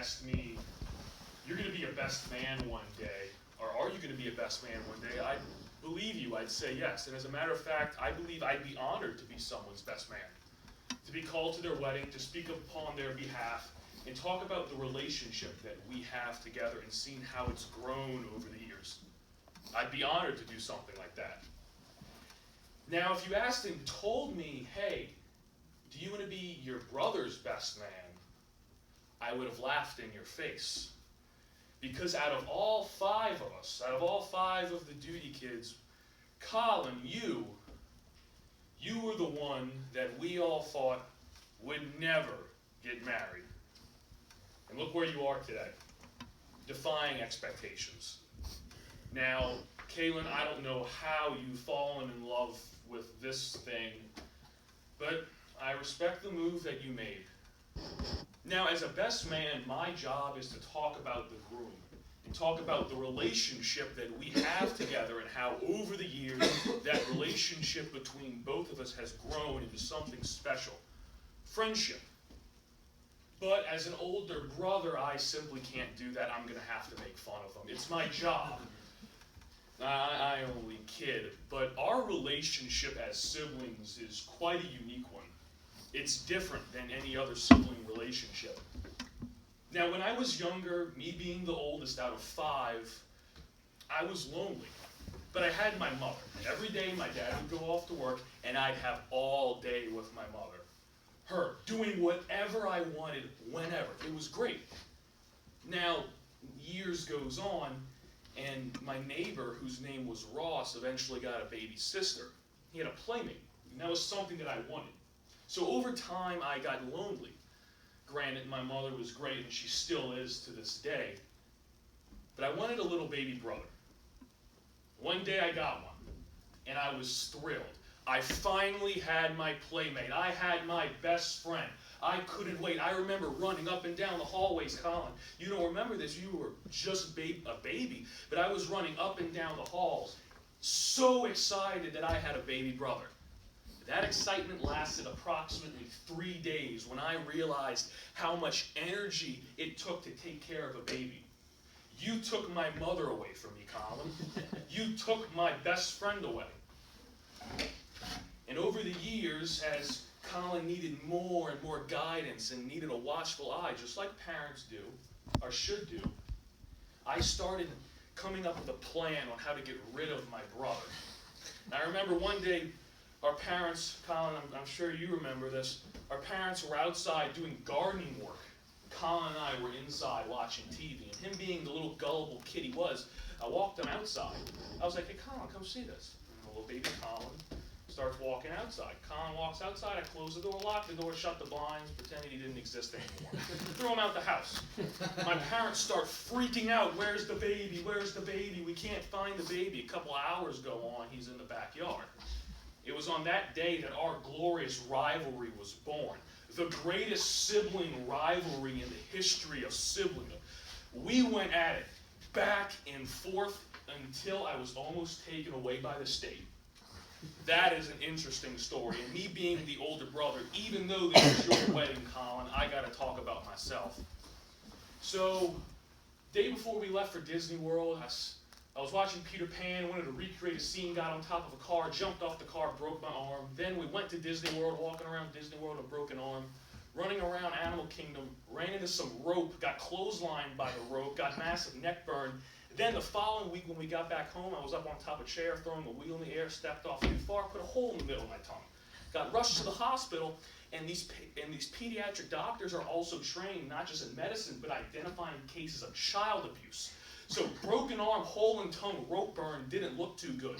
asked me, you're going to be a best man one day, or are you going to be a best man one day, I'd believe you, I'd say yes. And as a matter of fact, I believe I'd be honored to be someone's best man, to be called to their wedding, to speak upon their behalf, and talk about the relationship that we have together and seen how it's grown over the years. I'd be honored to do something like that. Now, if you asked and told me, hey, do you want to be your brother's best man? I would have laughed in your face. Because out of all five of us, out of all five of the duty kids, Colin, you were the one that we all thought would never get married. And look where you are today, defying expectations. Now, Kaylin, I don't know how you've fallen in love with this thing, but I respect the move that you made. Now, as a best man, my job is to talk about the groom and talk about the relationship that we have together and how over the years that relationship between both of us has grown into something special. Friendship. But as an older brother, I simply can't do that. I'm going to have to make fun of them. It's my job. I only kid, but our relationship as siblings is quite a unique one. It's different than any other sibling relationship. Now, when I was younger, me being the oldest out of five, I was lonely. But I had my mother. Every day my dad would go off to work, and I'd have all day with my mother. Her, doing whatever I wanted, whenever. It was great. Now, years goes on, and my neighbor, whose name was Ross, eventually got a baby sister. He had a playmate, and that was something that I wanted. So over time, I got lonely. Granted, my mother was great, and she still is to this day. But I wanted a little baby brother. One day I got one, and I was thrilled. I finally had my playmate. I had my best friend. I couldn't wait. I remember running up and down the hallways, Colin. You don't remember this. You were just a baby. But I was running up and down the halls, so excited that I had a baby brother. That excitement lasted approximately 3 days when I realized how much energy it took to take care of a baby. You took my mother away from me, Colin. You took my best friend away. And over the years, as Colin needed more and more guidance and needed a watchful eye, just like parents do, or should do, I started coming up with a plan on how to get rid of my brother. And I remember one day, our parents, Colin, I'm sure you remember this, our parents were outside doing gardening work. Colin and I were inside watching TV, and him being the little gullible kid he was, I walked him outside. I was like, hey, Colin, come see this. And the little baby Colin starts walking outside. Colin walks outside, I close the door, lock the door, shut the blinds, pretending he didn't exist anymore. Throw him out the house. My parents start freaking out. Where's the baby? Where's the baby? We can't find the baby. A couple hours go on, he's in the backyard. It was on that day that our glorious rivalry was born. The greatest sibling rivalry in the history of siblinghood. We went at it back and forth until I was almost taken away by the state. That is an interesting story. And me being the older brother, even though this is your wedding, Colin, I got to talk about myself. So, day before we left for Disney World, I was watching Peter Pan, wanted to recreate a scene, got on top of a car, jumped off the car, broke my arm. Then we went to Disney World, walking around Disney World with a broken arm, running around Animal Kingdom, ran into some rope, got clotheslined by the rope, got massive neck burn. Then the following week when we got back home, I was up on top of a chair, throwing a wheel in the air, stepped off too far, put a hole in the middle of my tongue. Got rushed to the hospital, and these pediatric doctors are also trained not just in medicine, but identifying cases of child abuse. So broken arm, hole in tongue, rope burn didn't look too good.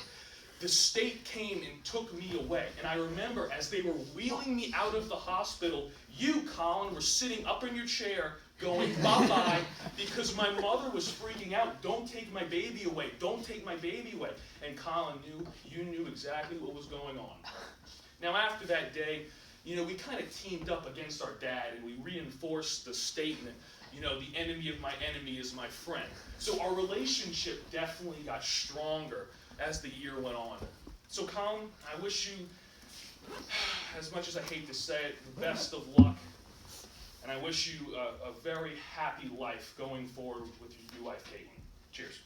The state came and took me away. And I remember as they were wheeling me out of the hospital, you, Colin, were sitting up in your chair going bye-bye because my mother was freaking out. Don't take my baby away. Don't take my baby away. And Colin you knew exactly what was going on. Now after that day, we kind of teamed up against our dad and we reinforced the statement, the enemy of my enemy is my friend. So our relationship definitely got stronger as the year went on. So Colin, I wish you, as much as I hate to say it, the best of luck And I wish you a very happy life going forward with your new wife, Caitlin. Cheers.